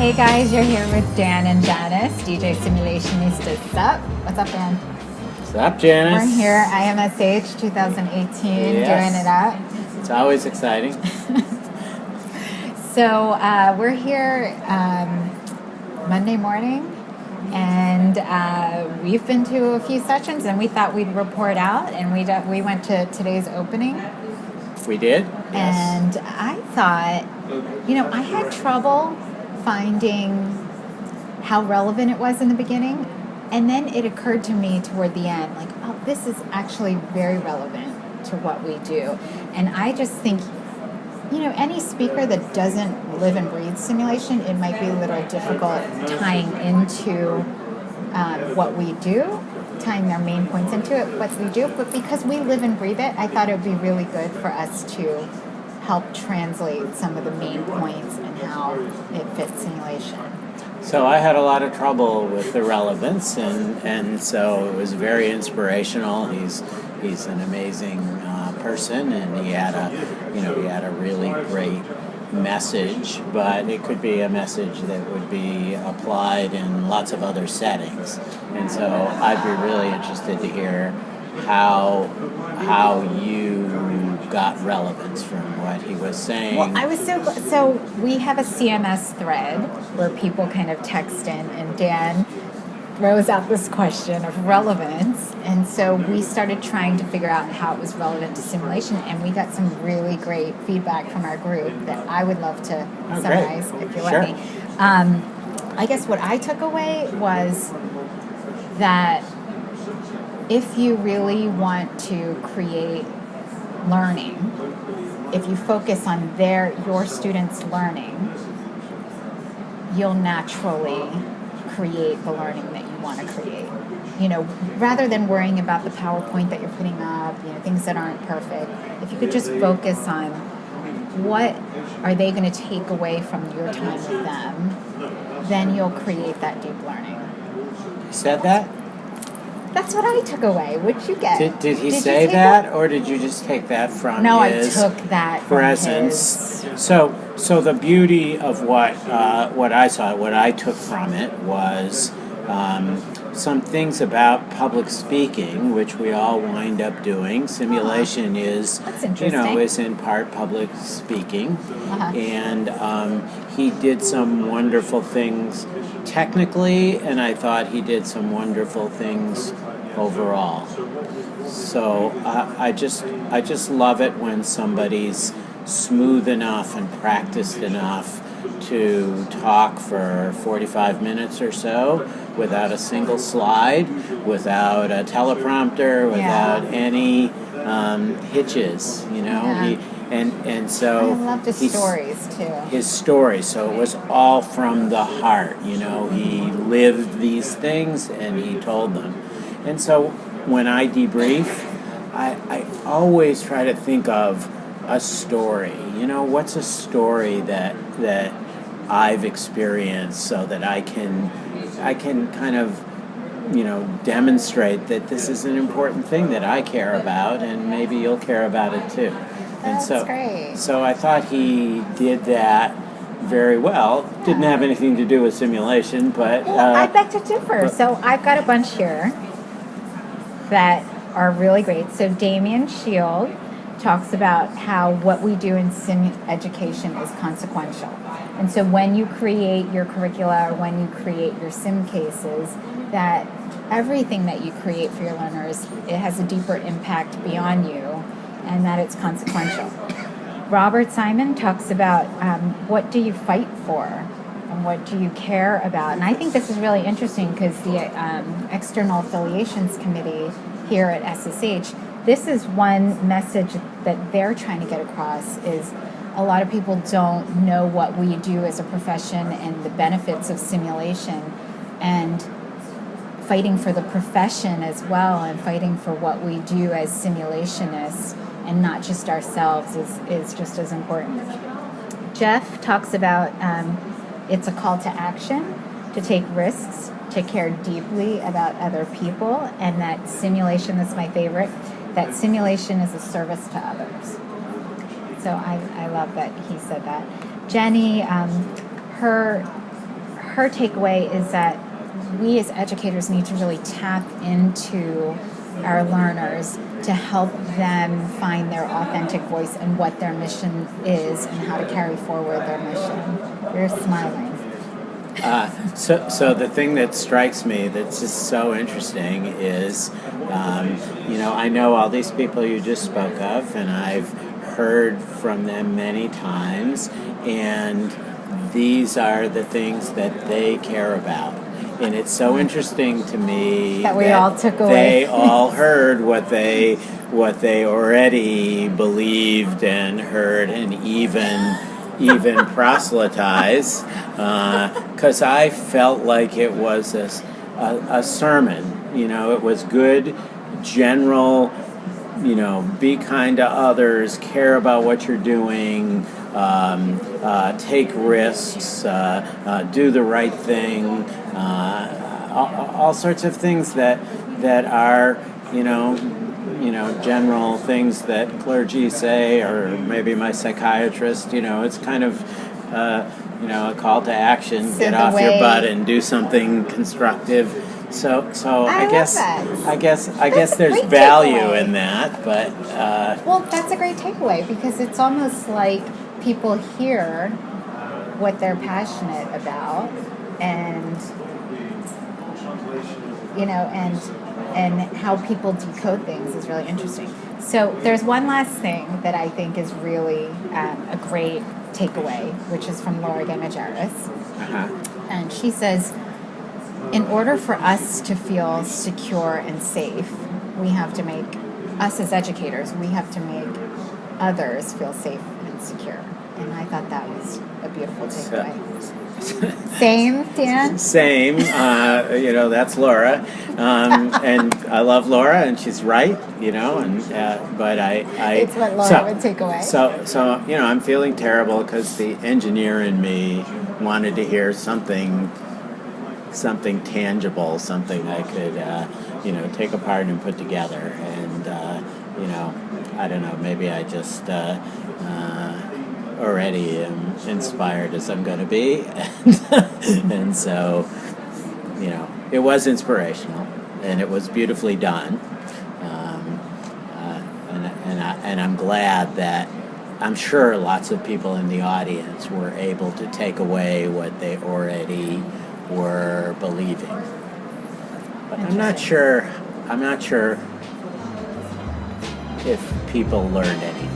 Hey guys, you're here with Dan and Janice, DJ Simulationistas. What's up, Dan? What's up, Janice? We're here, IMSH 2018, doing it up. It's always exciting. So we're here Monday morning, and we've been to a few sessions, and we thought we'd report out, and we went to today's opening. We did? Yes. And I thought, I had trouble finding how relevant it was in the beginning, and then it occurred to me toward the end, like, oh, this is actually very relevant to what we do. And I just think, any speaker that doesn't live and breathe simulation, it might be a little difficult tying into what we do, tying their main points into it, what we do. But because we live and breathe it, I thought it would be really good for us to help translate some of the main points and how it fits simulation. So I had a lot of trouble with the relevance, and so it was very inspirational. He's an amazing person, and he had a really great message, but it could be a message that would be applied in lots of other settings. And so I'd be really interested to hear how you got relevance from what he was saying. Well, I was so we have a CMS thread where people kind of text in, and Dan throws out this question of relevance, and so we started trying to figure out how it was relevant to simulation, and we got some really great feedback from our group that I would love to summarize if you let me. I guess what I took away was that if you really want to create learning, if you focus on your students' learning, you'll naturally create the learning that you want to create. Rather than worrying about the PowerPoint that you're putting up, things that aren't perfect, if you could just focus on what are they going to take away from your time with them, then you'll create that deep learning. You said that? That's what I took away. What'd you get? Did he say that, or did you just take that from his I took that presence? From his. So the beauty of what I saw, what I took from it was some things about public speaking, which we all wind up doing. Simulation is in part public speaking, and he did some wonderful things technically, and I thought he did some wonderful things overall. So I just love it when somebody's smooth enough and practiced enough to talk for 45 minutes or so without a single slide, without a teleprompter, without any hitches, And so I loved his stories too. His stories, so it was all from the heart. He lived these things and he told them. And so when I debrief, I always try to think of a story. What's a story that I've experienced, so that I can kind of demonstrate that this is an important thing that I care about, and maybe you'll care about it too. That's great. So I thought he did that very well. Didn't have anything to do with simulation, but I beg to differ. So I've got a bunch here that are really great. So Damien Shield talks about how what we do in sim education is consequential. And so when you create your curricula, or when you create your sim cases, that everything that you create for your learners, it has a deeper impact beyond you, and that it's consequential. Robert Simon talks about what do you fight for and what do you care about. And I think this is really interesting because the External Affiliations Committee here at SSH, this is one message that they're trying to get across, is a lot of people don't know what we do as a profession and the benefits of simulation, and fighting for the profession as well, and fighting for what we do as simulationists and not just ourselves is just as important. Jeff talks about it's a call to action, to take risks, to care deeply about other people, and that simulation, that's my favorite, that simulation is a service to others. So I love that he said that. Jenny, her her takeaway is that we as educators need to really tap into our learners to help them find their authentic voice and what their mission is and how to carry forward their mission. You're smiling. So the thing that strikes me that's just so interesting is, I know all these people you just spoke of, and I've heard from them many times, and these are the things that they care about. And it's so interesting to me that we all took away. They all heard what they already believed and heard and even proselytize, because I felt like it was a sermon. It was good, general, be kind to others, care about what you're doing, take risks, do the right thing, all sorts of things that are, general things that clergy say, or maybe my psychiatrist. It's kind of, a call to action. So get off your butt and do something constructive. So I guess there's value takeaway in that, but well, that's a great takeaway, because it's almost like people hear what they're passionate about, and and how people decode things is really interesting. So there's one last thing that I think is really a great takeaway, which is from Laura Demajaris. And she says, in order for us to feel secure and safe, we have to make, us as educators, we have to make others feel safe and secure. And I thought that was a beautiful takeaway. Same, Dan? Same. That's Laura. And I love Laura, and she's right, but it's what Laura would take away. So I'm feeling terrible because the engineer in me wanted to hear something tangible, something I could, take apart and put together. And, I don't know, maybe I just already am inspired as I'm going to be. And so, it was inspirational, and it was beautifully done. And I'm glad that I'm sure lots of people in the audience were able to take away what they already were believing. But I'm not sure if people learned anything.